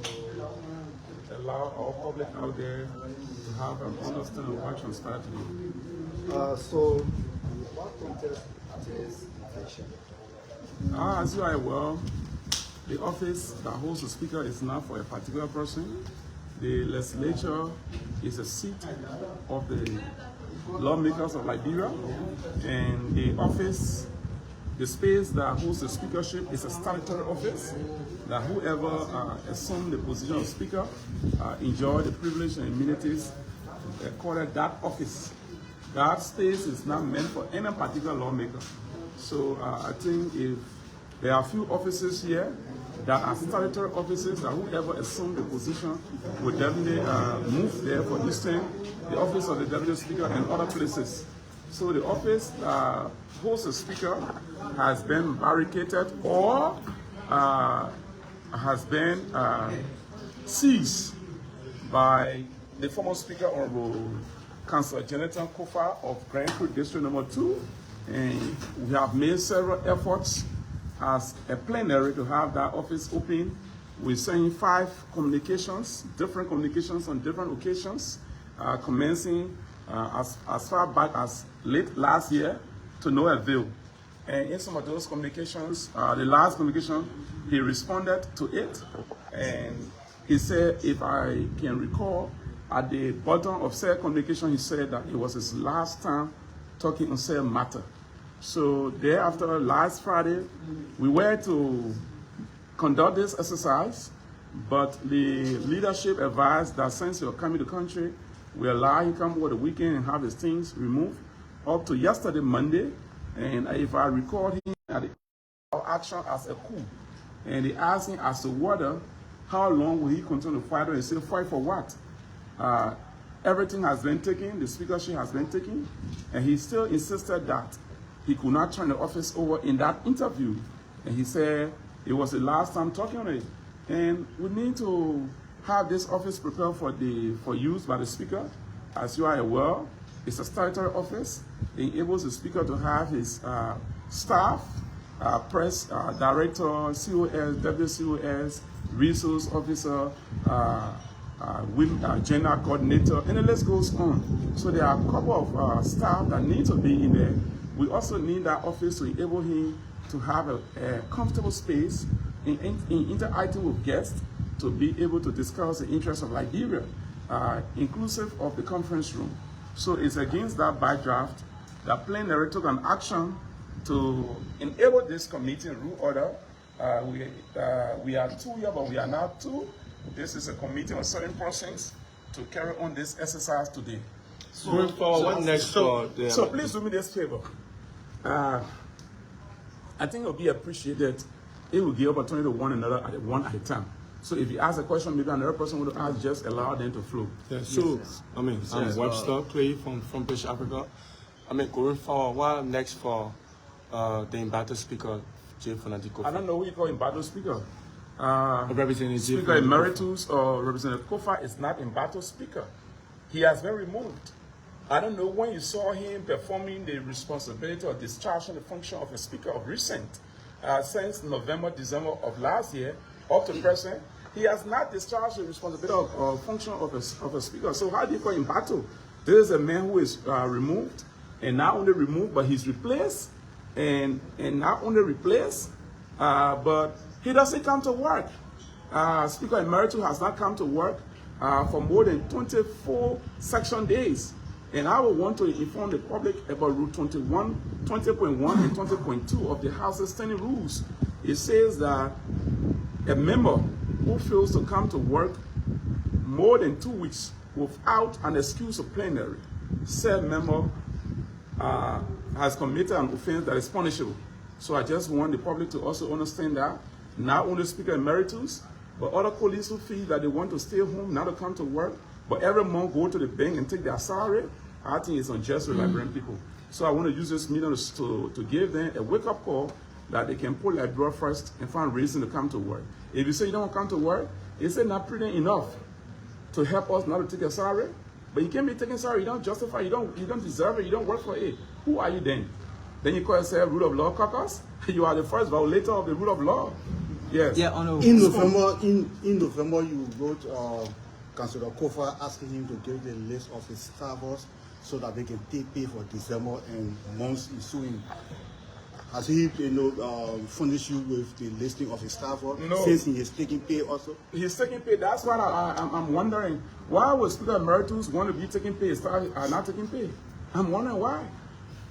to allow our public out there to have an understand and watch on Saturday. So, what context is inflation? As you are aware, the office that holds the speaker is not for a particular person. The legislature is a seat of the lawmakers of Liberia, and the office, the space that holds the speakership is a statutory office that whoever assumes the position of speaker enjoy the privilege and amenities accorded that office. That space is not meant for any particular lawmaker. So I think if there are a few offices here that are statutory offices that whoever assumes the position will definitely move there for instance, the office of the deputy speaker and other places. So the office that holds the speaker has been barricaded or has been seized by the former speaker, Honorable Councillor Jonathan Kofa of Grand Creek District Number 2, and we have made several efforts as a plenary to have that office open. We're sending 5 communications, different communications on different occasions, commencing as far back as late last year to no avail. And in some of those communications, the last communication, he responded to it, and he said, if I can recall, at the bottom of said communication, he said that it was his last time talking on said matter. So thereafter, last Friday, we were to conduct this exercise, but the leadership advised that since you're coming to the country, we allow him to come over the weekend and have his things removed up to yesterday, Monday. And if I recall, him at the action as a coup, and they asked him as to whether how long will he continue to fight, and he said, fight for what? Everything has been taken, the speakership has been taken, and he still insisted that he could not turn the office over in that interview. And he said it was the last time talking on it. And we need to have this office prepared for use by the speaker. As you are aware, it's a statutory office. It enables the speaker to have his staff, press director, COS, deputy COS, resource officer, general coordinator, and the list goes on. So there are a couple of staff that need to be in there. We also need that office to enable him to have a comfortable space in interacting with guests to be able to discuss the interests of Liberia, inclusive of the conference room. So it's against that backdraft that plenary took an action to enable this committee in rule order. We are 2 here, but we are now 2. This is a committee on certain persons to carry on this exercise today. So please do me this favor. I think it will be appreciated if we give opportunity to one another one at a time. So if you ask a question, maybe another person would ask, just allow them to flow. Yes, so, I mean, I'm Webster Clay from British Africa. I mean, going forward, what next for the embattled speaker, J. Fanatico? I don't know who you call embattled speaker. Representative Speaker Emeritus or Representative Kofa is not embattled speaker. He has been removed. I don't know when you saw him performing the responsibility or discharging the function of a speaker of recent. Since November, December of last year, up to present, he has not discharged the responsibility or function of a speaker. So how do you call him battle? There is a man who is removed, and not only removed, but he's replaced, and not only replaced, but he doesn't come to work. Speaker Emeritus has not come to work for more than 24 section days. And I would want to inform the public about Rule 20.1 and 20.2 of the House's standing rules. It says that a member who fails to come to work more than 2 weeks without an excuse of plenary, said member has committed an offense that is punishable. So I just want the public to also understand that not only Speaker Emeritus, but other colleagues who feel that they want to stay home, not to come to work, but every month go to the bank and take their salary, I think it's unjust with Liberian people. So I want to use this meeting to give them a wake-up call that they can put Liberia first and find reason to come to work. If you say you don't come to work, is it not prudent enough to help us not to take a salary? But you can't be taking salary, you don't justify, you don't deserve it, you don't work for it. Who are you then? Then you call yourself rule of law caucus? You are the first violator of the rule of law. Yes. Yeah, on In November, you wrote Councillor Kofa asking him to give the list of his staffers so that they can take pay for December and months ensuing. Has he, furnished you with the listing of his staffer? No. Since he is taking pay also? He's taking pay. That's what I'm wondering. Why would Speaker Emeritus want to be taking pay? Staff are not taking pay. I'm wondering why.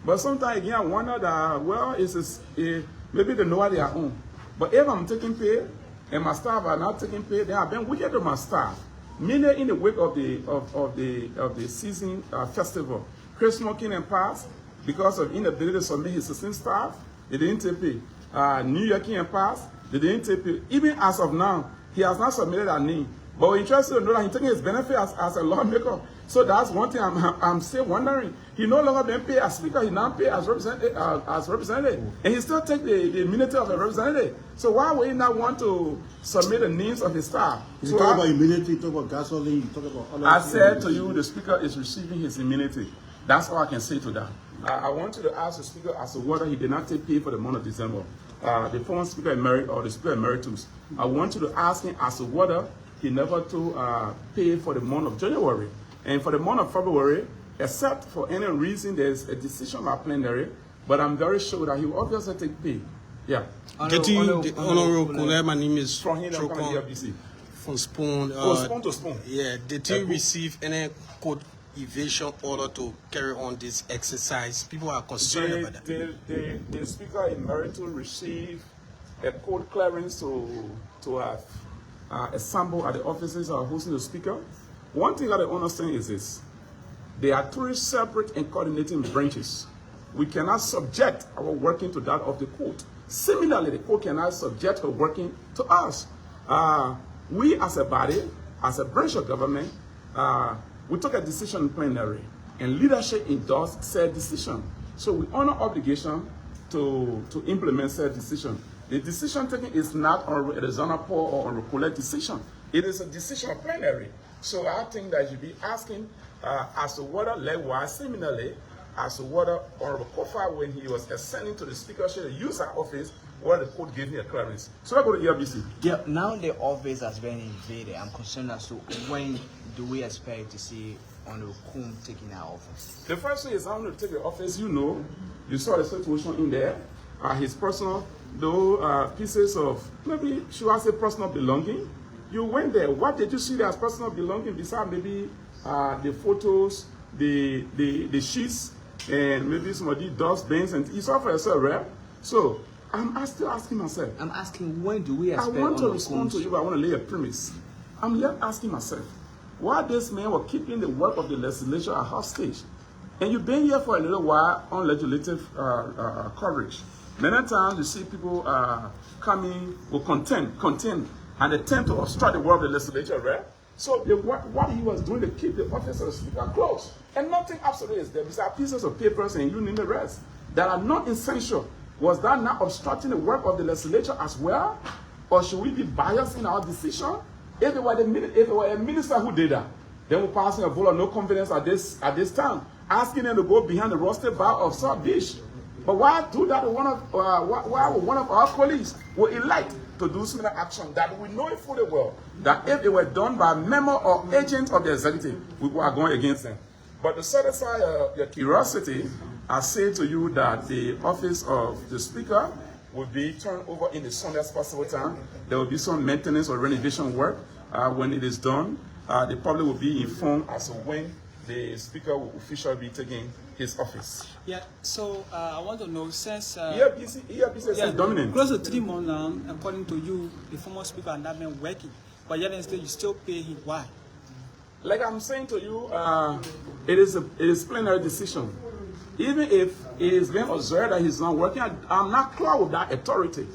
But sometimes again, I wonder that, well, maybe they know what they are on. But if I'm taking pay and my staff are not taking pay, then I've been wicked to my staff. Many in the wake of the season festival, Chris Smoking and Pass, because of inability to submit his assistant staff, they didn't take pay. New York and Pass, they didn't take pay. Even as of now, he has not submitted a name. But we're interested to know that he's taking his benefit as a lawmaker. So that's one thing I'm still wondering. He no longer been paid as speaker, he now paid as representative. And he still take the immunity of a representative. So why would he not want to submit the names of his staff? You talk about immunity, you talk about gasoline, you talk about other I said to you, the speaker is receiving his immunity. That's all I can say to that. I want you to ask the speaker as to whether he did not take pay for the month of December. The former speaker or the speaker emeritus. I want you to ask him as to whether he never took pay for the month of January. And for the month of February, except for any reason, there's a decision by plenary, but I'm very sure that he will obviously take pay. Yeah. Honorable Kule, my name is From here, Trocon from Spoon. Spoon to Spoon. Yeah, did you receive any code evasion order to carry on this exercise? People are concerned about that. The speaker emeritus received a code clearance to have assemble at the offices of hosting the speaker. One thing that I understand is this: there are three separate and coordinating branches. We cannot subject our working to that of the court. Similarly, the court cannot subject her working to us. We as a body, as a branch of government, we took a decision in plenary, and leadership endorsed said decision. So we honor obligation to implement said decision. The decision taken is not on a Zona Paul or on a collect decision. It is a decision of plenary. So I think that you should be asking as to whether likewise, similarly, as to whether Honorable Kofa, when he was ascending to the speakership, the use our office, where the court gave me a clearance. So I go to ERBC. Yeah, now the office has been invaded. I'm concerned as to when do we expect to see Honorable Kum taking our office? The first thing is I'm going to take the office. You saw the situation in there. His personal, pieces of, maybe should I say personal belonging. You went there. What did you see there as personal belonging besides maybe the photos, the sheets, and maybe some of the dustbins, and you saw for yourself, right? So I'm still asking myself. I'm asking, when do we expect? I want to respond to you, but I want to lay a premise. I'm yet asking myself, why this man was keeping the work of the legislature at hostage? And you've been here for a little while on legislative coverage. Many times you see people coming with content, and attempt to obstruct the work of the legislature, right? So what he was doing to keep the office of the speaker closed. And nothing absolutely is there. Besides pieces of papers and you name the rest that are not essential. Was that not obstructing the work of the legislature as well? Or should we be biased in our decision? If it were a minister who did that, then we're passing a vote of no confidence at this time, asking them to go behind the roasted bar of South Beach. But why do that to one of our colleagues who elect to do similar action that we know fully well that if it were done by a member or agent of the executive, we are going against them. But to satisfy your curiosity, I say to you that the office of the speaker will be turned over in the soonest possible time. There will be some maintenance or renovation work. When it is done, the public will be informed as to when the speaker will officially be taking his office. Yeah, so I want to know, since ERBC is dominant. Close to 3 months now, according to you, the former speaker has not been working, but yet you still pay him. Why? Like I'm saying to you, it is plenary decision. Even if it is being observed that he's not working, I'm not clear with that authority.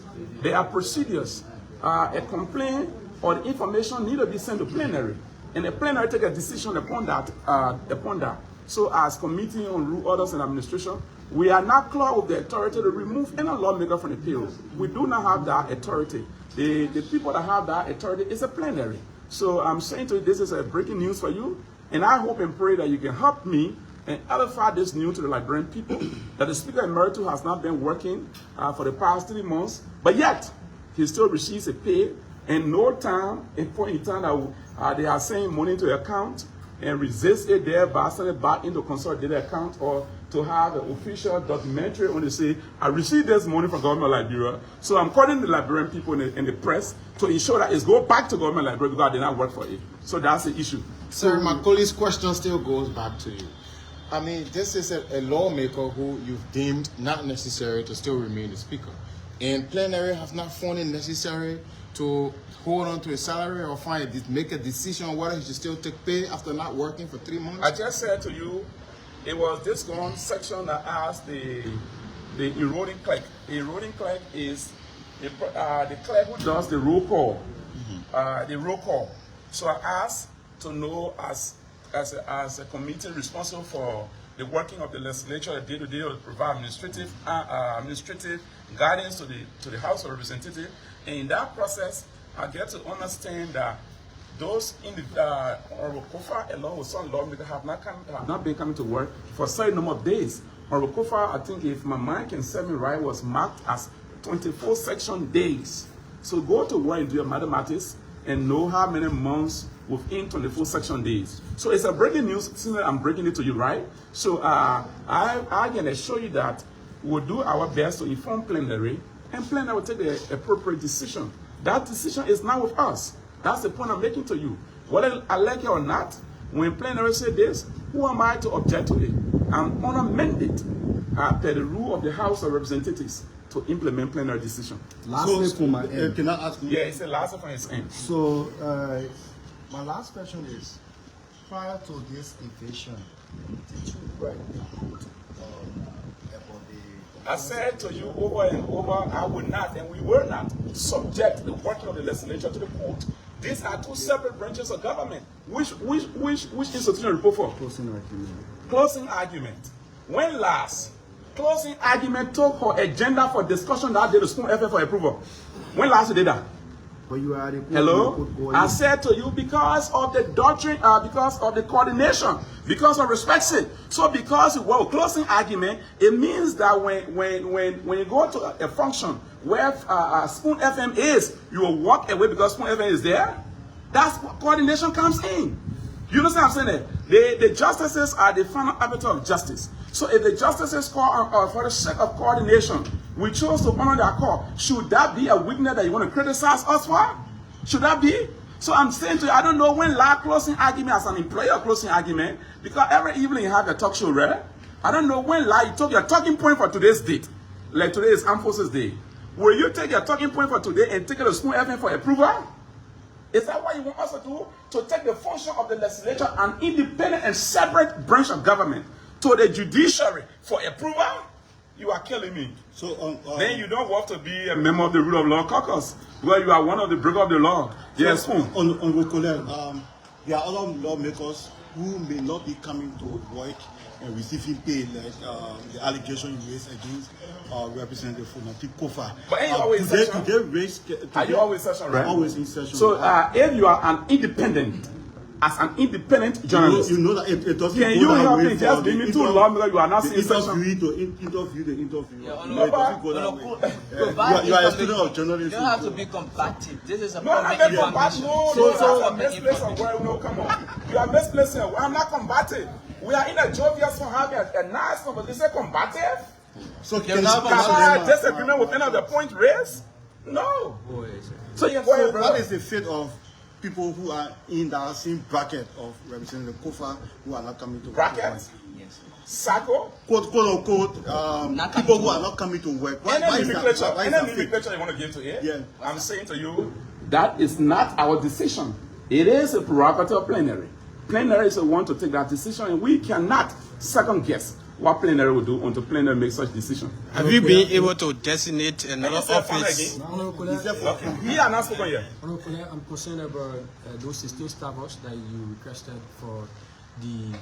There are procedures. A complaint or the information need to be sent to plenary, and the plenary take a decision upon that. So as Committee on Rule, Orders and Administration, we are not clear with the authority to remove any lawmaker from the payroll. We do not have that authority. The people that have that authority is a plenary. So I'm saying to you, this is a breaking news for you, and I hope and pray that you can help me and edify this news to the Liberian people, that the Speaker Emeritus has not been working for the past 3 months, but yet he still receives a pay, and no time, a point in time that they are sending money to the account and resist it there by sending it back into consolidated account, or to have an official documentary on to say, I received this money from government of Liberia, so I'm calling the Liberian people in the press to ensure that it's go back to government of Liberia because I did not work for it. So that's the issue. Sir, my colleague's question still goes back to you. I mean, this is a lawmaker who you've deemed not necessary to still remain the speaker. And plenary have not found it necessary to hold on to a salary or make a decision on whether he should still take pay after not working for 3 months? I just said to you, it was this one section that asked the enrolling clerk. The enrolling clerk is the clerk who does the roll call. The roll call. So I asked to know as a committee responsible for the working of the legislature day-to-day, to provide administrative guidance to the House of Representatives. And in that process, I get to understand that those in the Honorable Kofa, along with some lawmakers, have not been coming to work for a certain number of days. Honorable Kofa, I think if my mind can serve me right, was marked as 24 section days. So go to work and do your mathematics and know how many months within 24 section days. So it's a breaking news, since I'm breaking it to you, right? So I can assure you that we'll do our best to inform plenary, and plenary will take the appropriate decision. That decision is now with us. That's the point I'm making to you. Whether I like it or not, when plenary say this, who am I to object to it? I'm on a mandate per the rule of the House of Representatives to implement plenary decision. Lastly, from my end. Can I ask you? Yeah, it's the last from his end. So, my last question is, prior to this invasion, did you write a quote about the... I said to you over and over, I would not, and we will not subject the working of the legislature to the court. These are two separate branches of government. Which institution report for? Closing argument. Closing argument. When last? Closing argument took her agenda for discussion that day to Spoon FM for approval. When last you did that? But you are the Hello? I said to you, because of the doctrine, because of the coordination, because of respect. So because well, closing argument, it means that when you go to a function where Spoon FM is, you will walk away because Spoon FM is there. That's what coordination comes in. You understand what I'm saying? The justices are the final arbiter of justice. So if the justices call for the sake of coordination, we chose to honor their call. Should that be a weakness that you want to criticize us for? Should that be? So I'm saying to you, I don't know when last closing argument as an employer closing argument, because every evening you have a talk show, right? I don't know when last you took your talking point for today's date. Like today is Armed Forces Day. Will you take your talking point for today and take it to Spoon FM for approval? Is that what you want us to do? To take the function of the legislature, an independent and separate branch of government, to the judiciary for approval? You are killing me. So then you don't want to be a member of the Rule of Law Caucus, where you are one of the breakers of the law. Yes, on Rokolel, there are other lawmakers who may not be coming to work and receiving pay, like the allegation you raised against Representative Funati Kofa. But ain't you always in session? Are you always in session, right? Always in session. So if you are an independent, as an independent journalist, you know that it doesn't can you help me just give me too long because you are not seeing session? Interview the interviewer. Yeah, No, it doesn't go that way. You are a student of journalism. You don't have to be combative. This is a No, I'm not combative. No, So- that's a misplaced of where no, come on. You are misplacing. I'm not combative. We are in a jovial for having a nice conversation. Combative? So You're can not you Can I combative. have disagreement with any of the points raised? No. So you go ahead, So brother. what is the fate of people who are in that same bracket of Representative Kofa who are not coming to work? Brackets? Yes. Sacco? Quote unquote, Not coming people to who are work. not coming to work. Why Any is that? nomenclature, Why is any that fate? nomenclature you want to give to it? Yeah. I'm saying to you, that is not our decision. It is a prerogative of plenary. Plenary is the one to take that decision, and we cannot second guess what plenary will do until plenary makes such decision. Have you been able to designate another office? He are not spoken yet. I'm concerned about those 16 staffers that you requested for the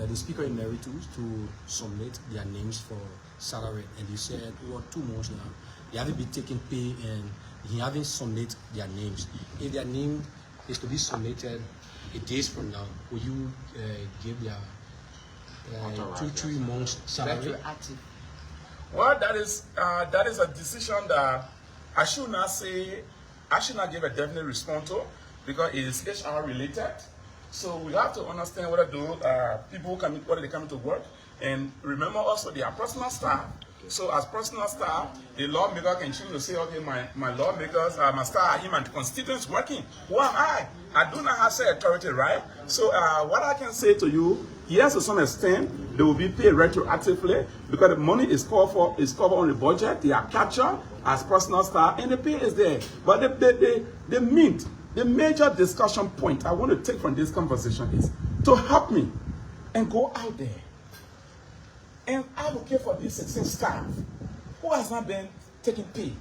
the speaker emeritus to submit their names for salary, and you said 2 months now they haven't been taking pay and he haven't submitted their names. If their name is to be submitted a days from now, will you give their 2-3 months salary? Retroactive. Well, that is a decision that I should not give a definite response to, because it is HR related. So we have to understand whether those people whether they come to work, and remember also they are personal staff. So as personal staff, the lawmaker can choose to say, okay, my lawmakers, my staff, him and the constituents working. Who am I? I do not have say authority, right? So what I can say to you, yes, to some extent, they will be paid retroactively because the money is covered on the budget. They are captured as personal staff, and the pay is there. But the major discussion point I want to take from this conversation is to help me and go out there and advocate for this 16 staff who has not been taking pay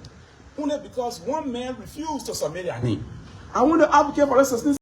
only because one man refused to submit their name. I want to advocate for the 16